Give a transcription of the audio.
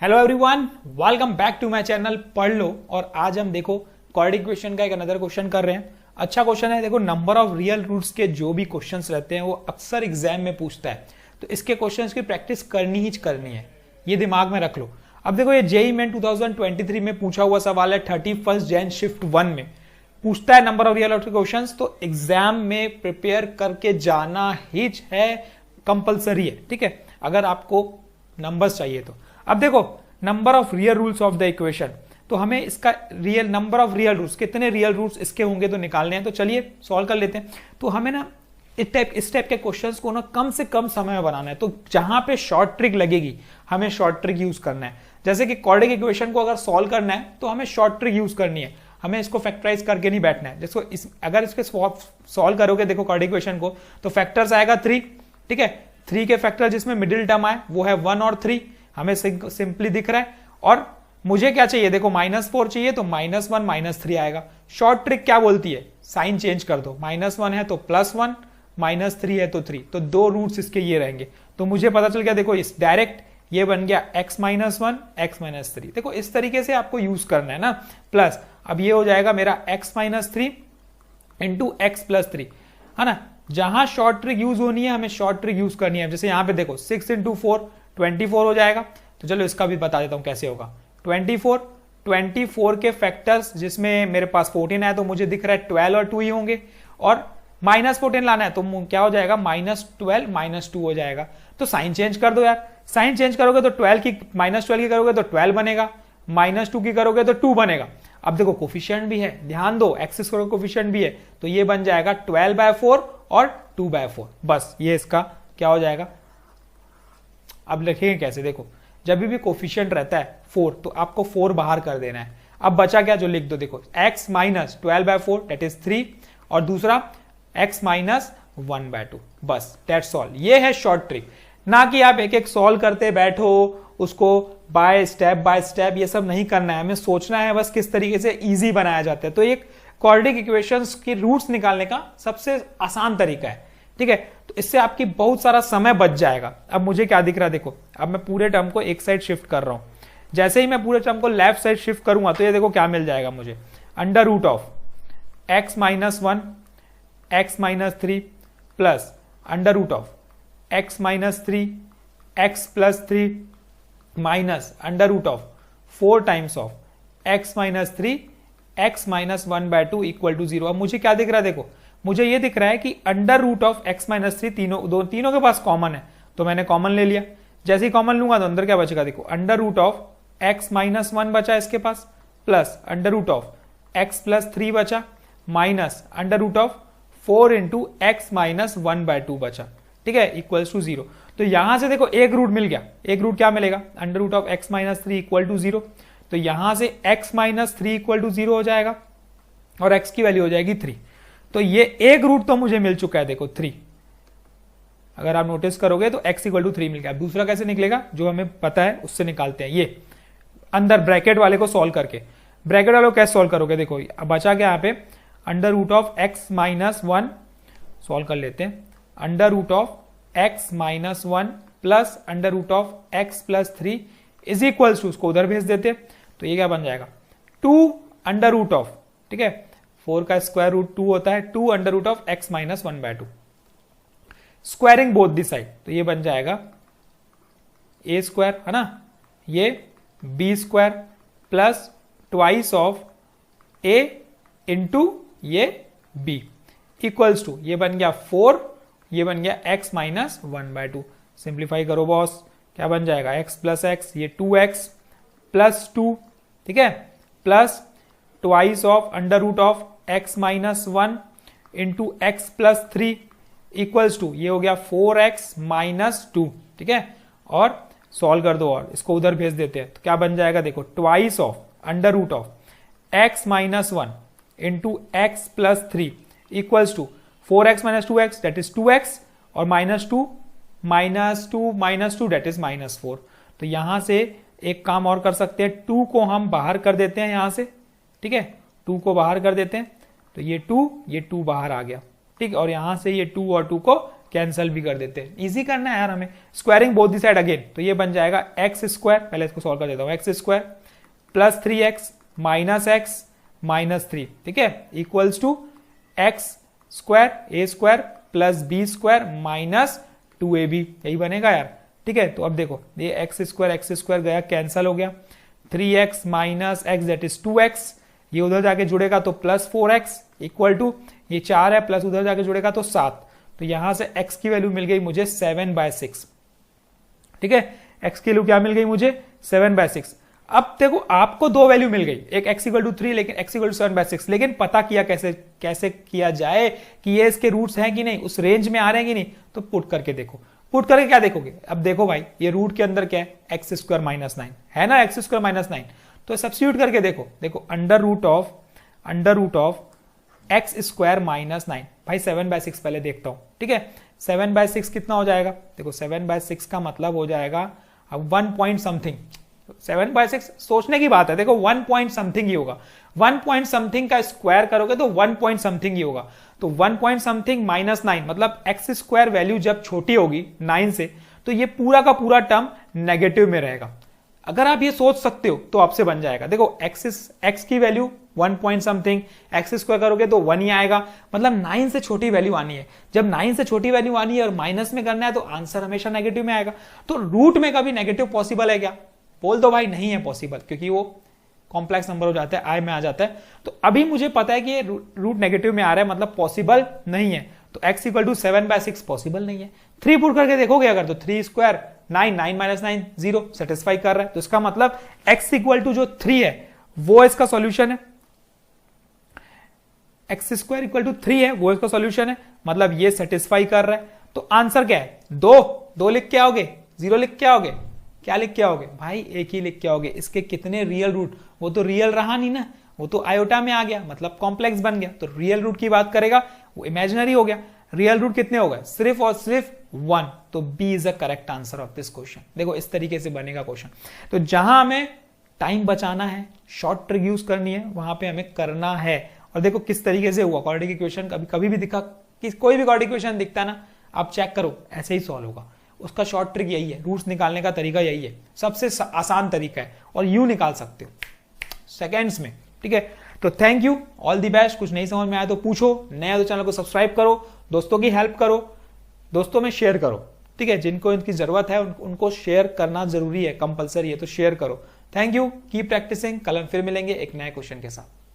Hello everyone, welcome back to my channel पढ़ लो। और आज हम देखो क्वाड्रेटिक इक्वेशन का एक अनदर क्वेश्चन कर रहे हैं। अच्छा क्वेश्चन है। देखो, नंबर ऑफ रियल रूट्स के जो भी क्वेश्चंस रहते हैं वो अक्सर एग्जाम में पूछता है, तो इसके क्वेश्चंस की प्रैक्टिस करनी ही करनी है, ये दिमाग में रख लो। अब देखो, ये जेईई मेन 2023 में पूछा हुआ सवाल है। 31 जैन शिफ्ट 1 में पूछता है number of real root questions, तो एग्जाम में प्रिपेयर करके जाना ही है, कंपलसरी है। ठीक है, अगर आपको नंबर्स चाहिए तो। अब देखो, number of real roots of the equation, तो हमें इसका real number of real roots, कितने रियल रूट्स इसके होंगे तो निकालने हैं। तो चलिए सॉल्व कर लेते हैं। तो हमें ना इस टाइप के क्वेश्चंस को ना कम से कम समय में बनाना है। तो जहां पे शॉर्ट ट्रिक लगेगी हमें शॉर्ट ट्रिक यूज करना है। जैसे कि क्वाड्रेटिक इक्वेशन को अगर सॉल्व करना है तो हमें शॉर्ट ट्रिक यूज करनी है, हमें इसको फैक्टराइज करके नहीं बैठना है। जिसको अगर इसके सॉल्व करोगे, देखो क्वाड्रेटिक इक्वेशन को, तो फैक्टर्स आएगा 3। ठीक है, 3 के फैक्टर जिसमें मिडिल टर्म आए वो है 1 और 3, हमें सिंपली दिख रहा है। और मुझे क्या चाहिए, देखो -4 चाहिए, तो -1 -3 आएगा। शॉर्ट ट्रिक क्या बोलती है, साइन चेंज कर दो। -1 है तो +1, -3 है तो 3, तो 2 रूट्स इसके ये रहेंगे। तो मुझे पता चल गया, देखो इस डायरेक्ट ये बन गया x-1 x-3। देखो इस तरीके से आपको यूज करना है ना। प्लस अब ये हो जाएगा मेरा x-3 इंटू x+3, है ना। जहां शॉर्ट ट्रिक यूज होनी है हमें शॉर्ट ट्रिक यूज करनी है। जैसे यहां पे देखो 6 इंटू 4 24 हो जाएगा। तो चलो इसका भी बता देता हूं कैसे होगा। 24 के फैक्टर्स जिसमें मेरे पास 14 है, तो मुझे दिख रहा है 12 और 2 ही होंगे। और -14 लाना है तो क्या हो जाएगा, -12 -2 हो जाएगा। तो साइन चेंज कर दो यार। साइन चेंज करोगे तो -12 की करोगे तो 12 बनेगा, -2 की करोगे तो 2 बनेगा। अब देखो कोफिशिएंट भी है, ध्यान दो, एक्स स्क्वायर कोफिशिएंट भी है, तो ये बन जाएगा 12/4 और 2/4। बस ये इसका क्या हो जाएगा। अब लिखेंगे कैसे, देखो जब भी कोफिशिएंट रहता है 4 तो आपको 4 बाहर कर देना है। अब बचा क्या, जो लिख दो, देखो x - 12/4 दैट इज 3, और दूसरा x - 1/2। बस दैट्स ऑल। ये है शॉर्ट ट्रिक। ना कि आप एक एक सॉल्व करते बैठो, उसको बाय स्टेप ये सब नहीं करना है। हमें सोचना है बस किस तरीके से इजी बनाया जाता है। तो एक क्वाड्रेटिक इक्वेशंस की रूट्स निकालने का सबसे आसान तरीका है। ठीक है, तो इससे आपकी बहुत सारा समय बच जाएगा। अब मुझे क्या दिख रहा है, देखो अब मैं पूरे टर्म को एक साइड शिफ्ट कर रहा हूं। जैसे ही मैं पूरे टर्म को लेफ्ट साइड शिफ्ट करूंगा तो ये देखो क्या मिल जाएगा मुझे, √(x - 1 x-3 plus √(x - 3 x+3 minus √4 times of x - 3 x - 1/2 equal to 0। अब मुझे क्या दिख रहा है, देखो मुझे ये दिख रहा है कि √(x - 3 तीनों के पास कॉमन है, तो मैंने कॉमन ले लिया। जैसे ही कॉमन लूंगा तो अंदर क्या बचेगा, देखो √(x - 1 बचा इसके पास, प्लस √(x+3 बचा, माइनस √4 इंटू x - 1/2 बचा। ठीक है, इक्वल्स टू 0। तो यहां से देखो एक रूट मिल गया। एक रूट क्या मिलेगा, √(x - 3 इक्वल टू 0। तो यहां से x - 3 इक्वल टू 0 हो जाएगा और x की वैल्यू हो जाएगी 3। तो ये एक रूट तो मुझे मिल चुका है, देखो 3। अगर आप नोटिस करोगे तो x = 3 मिल गया। दूसरा कैसे निकलेगा, जो हमें पता है उससे निकालते हैं। ये अंदर ब्रैकेट वाले को सॉल्व करके, ब्रैकेट वाले को कैसे सॉल्व करोगे, देखो अब बचा क्या यहाँ पे, √(x - 1 सॉल्व कर लेते हैं। √(x - 1 प्लस √(x+3 इज इक्वल्स टू, उसको उधर भेज देते। तो ये क्या बन जाएगा, 2 ठीक है, 4 का स्क्वायर रूट 2 होता है, 2 √(x - 1/2 squaring both the side. तो ये बन जाएगा a² है ना, ये b² plus twice of a into ये b इक्वल्स टू, ये बन गया 4, ये बन गया x - 1/2। सिंप्लीफाई करो बॉस, क्या बन जाएगा, x + x, ये 2x + 2, ठीक है, plus twice of √(x - 1 into x+3 equals to, ये हो गया 4x - 2। ठीक है, और सॉल्व कर दो और इसको उधर भेज देते हैं। तो क्या बन जाएगा, देखो twice of √(x - 1 into x+3 equals to 4x - 2x that is 2x, और -2 दैट इज -4। तो यहां से एक काम और कर सकते हैं, 2 को हम बाहर कर देते हैं यहां से। ठीक है, 2 को बाहर कर देते हैं, तो ये 2 बाहर आ गया। ठीक, और यहां से ये 2 और 2 को कैंसल भी कर देते हैं, इजी करना है यार हमें। Squaring both the side again, तो ये बन जाएगा एक्स स्क्वायर, पहले इसको सॉल्व कर देता हूं, x square plus 3x minus x minus 3, ठीक है, equals to x square a square plus b square minus 2ab, यही बनेगा यार, ठीक है। तो अब देखो ये एक्स स्क्वायर गया कैंसल हो गया, 3x minus x that is 2x, ये उधर जाके जुड़ेगा तो प्लस 4x इक्वल टू ये 4 है प्लस उधर जाके जुड़ेगा तो 7, तो यहां से x की वैल्यू मिल गई मुझे 7/6, ठीक है। x की वैल्यू क्या मिल गई मुझे 7/6। अब देखो आपको दो वैल्यू मिल गई, एक x इक्वल टू 3 लेकिन x इक्वल टू 7/6, लेकिन पता किया कैसे किया जाए कि ये इसके रूट्स हैं कि नहीं, उस रेंज में आ रहे हैं कि नहीं, तो पुट करके देखो। पुट करके क्या देखोगे, अब देखो भाई ये रूट के अंदर क्या है, एक्स स्क्वायर माइनस 9 है ना, एक्स स्क्वायर माइनस 9, तो सब्स्टिट्यूट करके देखो under root of x square minus 9, भाई 7/6 पहले देखता हूं, ठीक है। 7/6 कितना हो जाएगा, देखो 7/6 का मतलब हो जाएगा अब 1 पॉइंट समथिंग, 7/6 सोचने की बात है, देखो 1 पॉइंट समथिंग ही होगा, 1 पॉइंट समथिंग का स्क्वायर करोगे तो 1 पॉइंट समथिंग ही होगा, तो 1 पॉइंट समथिंग माइनस 9 मतलब एक्स स्क्वायर वैल्यू जब छोटी होगी 9 से, तो ये पूरा का पूरा टर्म नेगेटिव में रहेगा। अगर आप ये सोच सकते हो तो आपसे बन जाएगा, देखो एक्स की value 1 point something, x square करोगे तो 1 ही आएगा, मतलब 9 से छोटी वैल्यू आनी है। जब 9 से छोटी वैल्यू आनी है और माइनस में करना है तो आंसर हमेशा नेगेटिव में आएगा। तो रूट में कभी नेगेटिव पॉसिबल है क्या, बोल दो भाई नहीं है पॉसिबल, क्योंकि वो कॉम्प्लेक्स नंबर हो जाता है, आई में आ जाता है। तो अभी मुझे पता है कि ये रूट नेगेटिव में आ रहा है, मतलब पॉसिबल नहीं है, तो x इक्वल टू 7/6 पॉसिबल नहीं है। 3 पुट करके देखोगे अगर, तो 3 स्क्वायर 9, 9 माइनस 9 0, सेटिस्फाई कर रहा है, तो इसका मतलब x इक्वल टू जो 3 है वो इसका सॉल्यूशन है, एक्स स्क्वायर इक्वल टू 3 है वो इसका सॉल्यूशन है, मतलब ये सेटिस्फाई कर रहा है। तो आंसर क्या है, 2 लिख के आओगे, 0 लिख के आओगे, क्या लिख के आओगे भाई, एक ही लिख के आओगे। इसके कितने रियल रूट, वो तो रियल रहा नहीं ना, वो तो आयोटा में आ गया, मतलब कॉम्प्लेक्स बन गया, तो रियल रूट की बात करेगा वो इमेजिनरी हो गया। रियल रूट कितने हो गए, सिर्फ और सिर्फ 1, तो B is a correct answer of this question. देखो इस तरीके से बनेगा क्वेश्चन, तो जहां हमें टाइम बचाना है, शॉर्ट ट्रिक यूज करनी है, वहां पे हमें करना है। और देखो किस तरीके से हुआ, क्वाड्रेटिक इक्वेशन कभी भी दिखा कि कोई भी क्वाड्रेटिक इक्वेशन दिखता ना, आप चेक करो ऐसे ही सॉल्व होगा। उसका शॉर्ट ट्रिक यही है, रूट्स निकालने का तरीका यही है, सबसे आसान तरीका है, और यू निकाल सकते हो सेकेंड्स में, ठीक है। तो thank you, all the best. कुछ नहीं समझ में आया तो पूछो, नया तो चैनल को सब्सक्राइब करो, दोस्तों की हेल्प करो, दोस्तों में शेयर करो, ठीक है। जिनको इनकी जरूरत है उनको शेयर करना जरूरी है, कंपलसरी है, तो शेयर करो। Thank you, keep practising. कल हम फिर मिलेंगे एक नए क्वेश्चन के साथ।